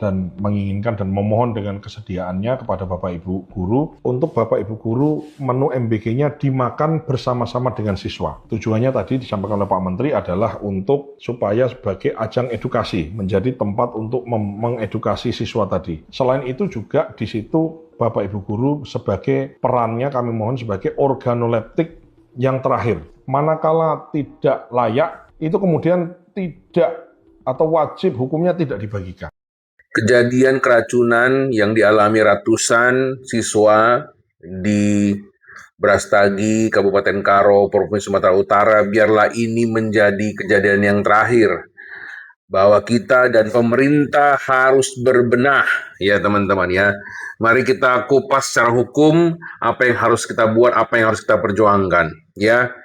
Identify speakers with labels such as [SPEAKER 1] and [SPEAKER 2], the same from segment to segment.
[SPEAKER 1] dan menginginkan dan memohon dengan kesediaannya kepada Bapak Ibu Guru untuk Bapak Ibu Guru menu MBG-nya dimakan bersama-sama dengan siswa. Tujuannya tadi disampaikan oleh Pak Menteri adalah untuk supaya sebagai ajang edukasi, menjadi tempat untuk mengedukasi siswa tadi. Selain itu juga di situ Bapak Ibu Guru sebagai perannya kami mohon sebagai organoleptik yang terakhir. Manakala tidak layak, itu kemudian tidak atau wajib hukumnya tidak dibagikan.
[SPEAKER 2] Kejadian keracunan yang dialami ratusan siswa di Brastagi, Kabupaten Karo, Provinsi Sumatera Utara, biarlah ini menjadi kejadian yang terakhir. Bahwa kita dan pemerintah harus berbenah, ya teman-teman ya. Mari kita kupas secara hukum apa yang harus kita buat, apa yang harus kita perjuangkan, ya.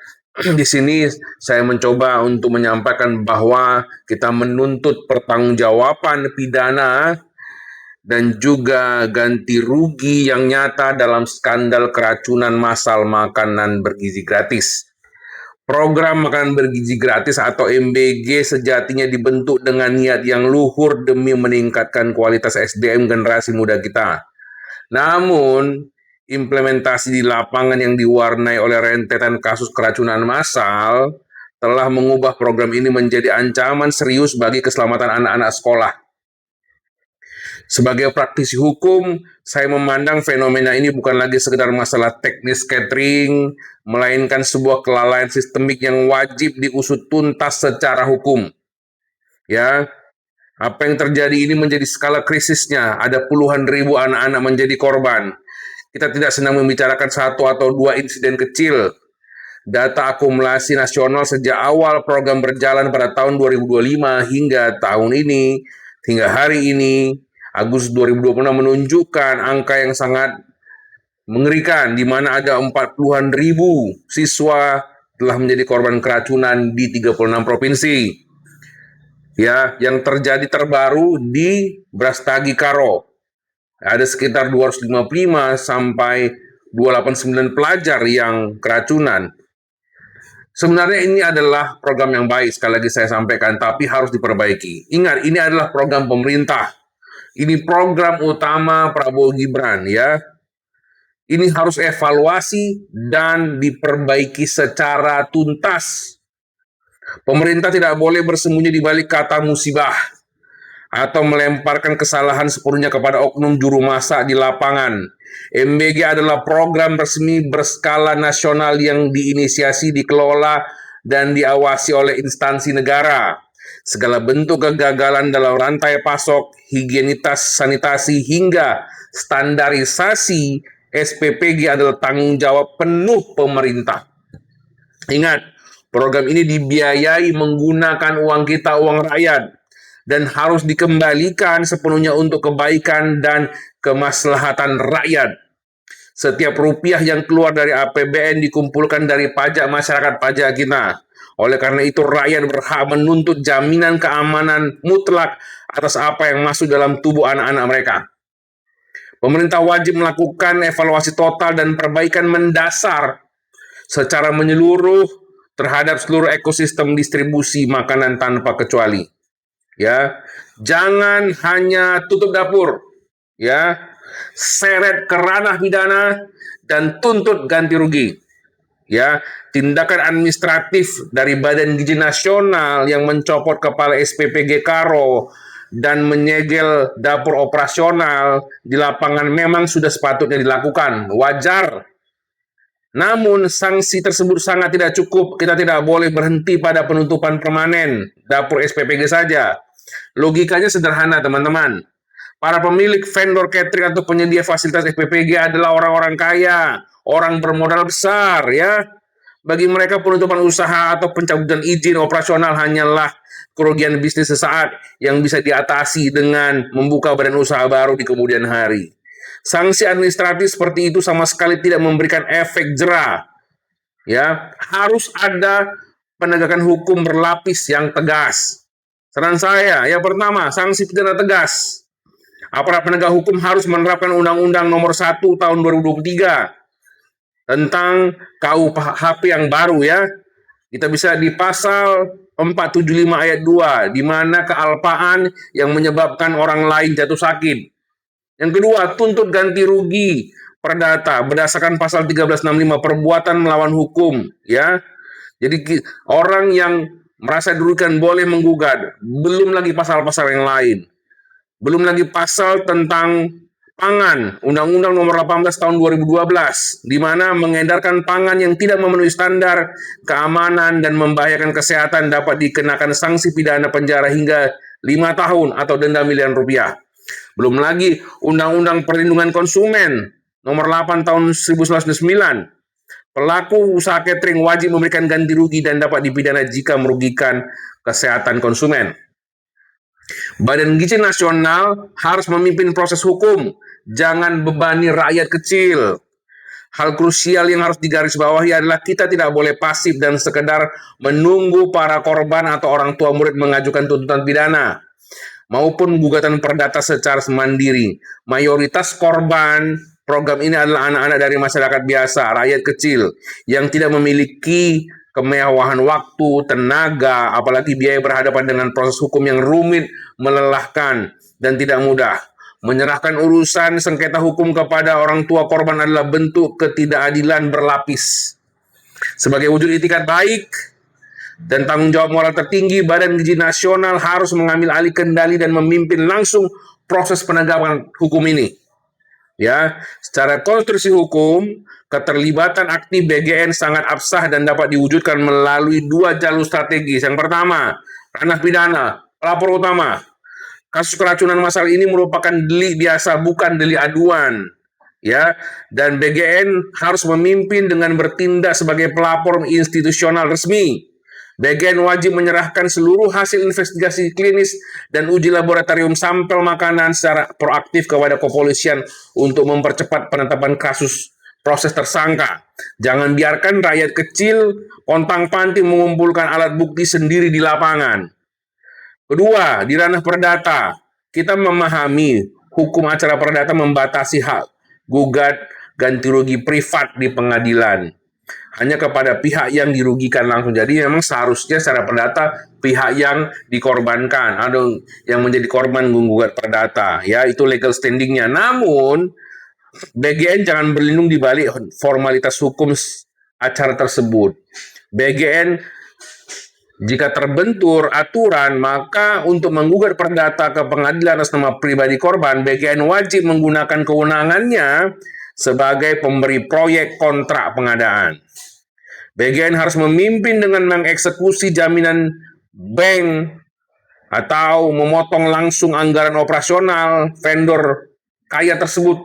[SPEAKER 2] Di sini saya mencoba untuk menyampaikan bahwa kita menuntut pertanggungjawaban pidana dan juga ganti rugi yang nyata dalam skandal keracunan massal makanan bergizi gratis. Program makanan bergizi gratis atau MBG sejatinya dibentuk dengan niat yang luhur demi meningkatkan kualitas SDM generasi muda kita. Namun, implementasi di lapangan yang diwarnai oleh rentetan kasus keracunan massal telah mengubah program ini menjadi ancaman serius bagi keselamatan anak-anak sekolah. Sebagai praktisi hukum, saya memandang fenomena ini bukan lagi sekedar masalah teknis catering, melainkan sebuah kelalaian sistemik yang wajib diusut tuntas secara hukum. Ya, apa yang terjadi ini menjadi skala krisisnya. Ada puluhan ribu anak-anak menjadi korban. Kita tidak senang membicarakan satu atau dua insiden kecil. Data akumulasi nasional sejak awal program berjalan pada tahun 2025 hingga tahun ini, hingga hari ini, Agustus 2026 menunjukkan angka yang sangat mengerikan, di mana ada 40-an ribu siswa telah menjadi korban keracunan di 36 provinsi. Ya, yang terjadi terbaru di Brastagi Karo. Ada sekitar 255 sampai 289 pelajar yang keracunan. Sebenarnya ini adalah program yang baik, sekali lagi saya sampaikan, tapi harus diperbaiki. Ingat, ini adalah program pemerintah. Ini program utama Prabowo Gibran, ya. Ini harus evaluasi dan diperbaiki secara tuntas. Pemerintah tidak boleh bersembunyi di balik kata musibah atau melemparkan kesalahan sepenuhnya kepada oknum juru masak di lapangan. MBG adalah program resmi berskala nasional yang diinisiasi, dikelola, dan diawasi oleh instansi negara. Segala bentuk kegagalan dalam rantai pasok, higienitas, sanitasi, hingga standarisasi SPPG adalah tanggung jawab penuh pemerintah. Ingat, program ini dibiayai menggunakan uang kita, uang rakyat, dan harus dikembalikan sepenuhnya untuk kebaikan dan kemaslahatan rakyat. Setiap rupiah yang keluar dari APBN dikumpulkan dari pajak masyarakat pajak kita. Oleh karena itu, rakyat berhak menuntut jaminan keamanan mutlak atas apa yang masuk dalam tubuh anak-anak mereka. Pemerintah wajib melakukan evaluasi total dan perbaikan mendasar secara menyeluruh terhadap seluruh ekosistem distribusi makanan tanpa kecuali. Ya, jangan hanya tutup dapur, ya, seret ke ranah pidana dan tuntut ganti rugi. Ya, tindakan administratif dari Badan Gizi Nasional yang mencopot kepala SPPG Karo dan menyegel dapur operasional di lapangan memang sudah sepatutnya dilakukan, wajar. Namun sanksi tersebut sangat tidak cukup. Kita tidak boleh berhenti pada penutupan permanen dapur SPPG saja. Logikanya sederhana, teman-teman. Para pemilik vendor catering atau penyedia fasilitas SPPG adalah orang-orang kaya, orang bermodal besar, ya. Bagi mereka penutupan usaha atau pencabutan izin operasional hanyalah kerugian bisnis sesaat yang bisa diatasi dengan membuka badan usaha baru di kemudian hari. Sanksi administratif seperti itu sama sekali tidak memberikan efek jera. Ya, harus ada penegakan hukum berlapis yang tegas. Saran saya, yang pertama, sanksi pidana tegas. Aparat penegak hukum harus menerapkan Undang-Undang Nomor 1 Tahun 2023 tentang KUHP yang baru, ya. Kita bisa di pasal 475 ayat 2, di mana kealpaan yang menyebabkan orang lain jatuh sakit. Yang kedua, tuntut ganti rugi perdata berdasarkan pasal 1365 perbuatan melawan hukum, ya. Jadi orang yang merasa dirugikan boleh menggugat, belum lagi pasal-pasal yang lain. Belum lagi pasal tentang pangan, Undang-Undang Nomor 18 Tahun 2012, di mana mengedarkan pangan yang tidak memenuhi standar keamanan dan membahayakan kesehatan dapat dikenakan sanksi pidana penjara hingga 5 tahun atau denda miliaran rupiah. Belum lagi Undang-Undang Perlindungan Konsumen Nomor 8 Tahun 1999, pelaku usaha catering wajib memberikan ganti rugi dan dapat dipidana jika merugikan kesehatan konsumen. Badan Gizi Nasional harus memimpin proses hukum, jangan bebani rakyat kecil. Hal krusial yang harus digarisbawahi adalah kita tidak boleh pasif dan sekedar menunggu para korban atau orang tua murid mengajukan tuntutan pidana maupun gugatan perdata secara mandiri. Mayoritas korban program ini adalah anak-anak dari masyarakat biasa, rakyat kecil, yang tidak memiliki kemewahan waktu, tenaga, apalagi biaya berhadapan dengan proses hukum yang rumit, melelahkan, dan tidak mudah. Menyerahkan urusan sengketa hukum kepada orang tua korban adalah bentuk ketidakadilan berlapis. Sebagai wujud itikat baik dan tanggung jawab moral tertinggi, Badan Gizi Nasional harus mengambil alih kendali dan memimpin langsung proses penegakan hukum ini. Ya, secara konstruksi hukum, keterlibatan aktif BGN sangat absah dan dapat diwujudkan melalui 2 jalur strategis. Yang pertama, ranah pidana, pelapor utama. Kasus keracunan massal ini merupakan delik biasa, bukan delik aduan. Ya, dan BGN harus memimpin dengan bertindak sebagai pelapor institusional resmi. BGN wajib menyerahkan seluruh hasil investigasi klinis dan uji laboratorium sampel makanan secara proaktif kepada kepolisian untuk mempercepat penetapan kasus proses tersangka. Jangan biarkan rakyat kecil pontang-panting mengumpulkan alat bukti sendiri di lapangan. Kedua, di ranah perdata, kita memahami hukum acara perdata membatasi hak gugat ganti rugi privat di pengadilan hanya kepada pihak yang dirugikan langsung. Jadi memang seharusnya secara perdata pihak yang dikorbankan, ada yang menjadi korban menggugat perdata, ya itu legal standingnya. Namun BGN jangan berlindung di balik formalitas hukum acara tersebut. BGN jika terbentur aturan, maka untuk menggugat perdata ke pengadilan atas nama pribadi korban, BGN wajib menggunakan kewenangannya sebagai pemberi proyek kontrak pengadaan. BGN harus memimpin dengan mengeksekusi jaminan bank atau memotong langsung anggaran operasional vendor kaya tersebut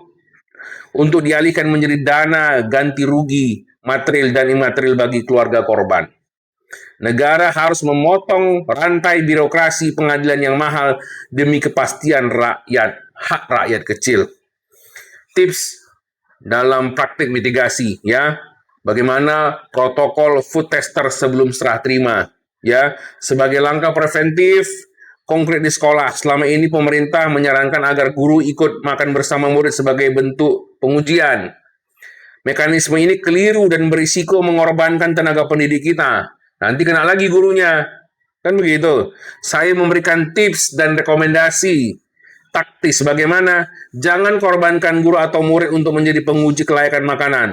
[SPEAKER 2] untuk dialihkan menjadi dana ganti rugi material dan imaterial bagi keluarga korban. Negara harus memotong rantai birokrasi pengadilan yang mahal demi kepastian rakyat, hak rakyat kecil. Tips dalam praktik mitigasi, ya. Bagaimana protokol food tester sebelum serah terima, ya. Sebagai langkah preventif konkret di sekolah, selama ini pemerintah menyarankan agar guru ikut makan bersama murid sebagai bentuk pengujian. Mekanisme ini keliru dan berisiko mengorbankan tenaga pendidik kita. Nanti kena lagi gurunya. Kan begitu. Saya memberikan tips dan rekomendasi taktis bagaimana jangan korbankan guru atau murid untuk menjadi penguji kelayakan makanan.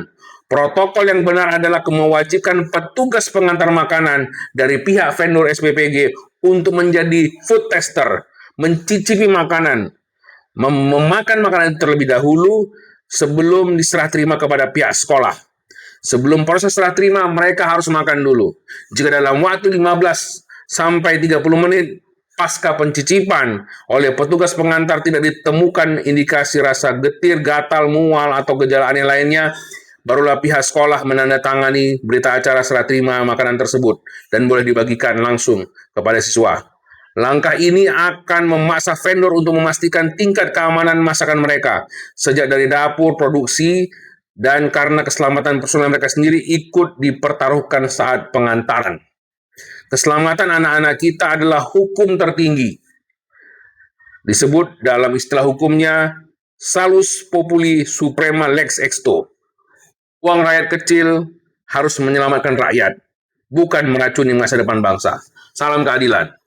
[SPEAKER 2] Protokol yang benar adalah mewajibkan petugas pengantar makanan dari pihak vendor SPPG untuk menjadi food tester, mencicipi makanan, memakan makanan terlebih dahulu sebelum diserah terima kepada pihak sekolah. Sebelum proses serah terima, mereka harus makan dulu. Jika dalam waktu 15 sampai 30 menit pasca pencicipan oleh petugas pengantar tidak ditemukan indikasi rasa getir, gatal, mual, atau gejala aneh lainnya, barulah pihak sekolah menandatangani berita acara serah terima makanan tersebut dan boleh dibagikan langsung kepada siswa. Langkah ini akan memaksa vendor untuk memastikan tingkat keamanan masakan mereka, sejak dari dapur, produksi, dan karena keselamatan personel mereka sendiri ikut dipertaruhkan saat pengantaran. Keselamatan anak-anak kita adalah hukum tertinggi. Disebut dalam istilah hukumnya salus populi suprema lex exto. Uang rakyat kecil harus menyelamatkan rakyat, bukan meracuni masa depan bangsa. Salam keadilan.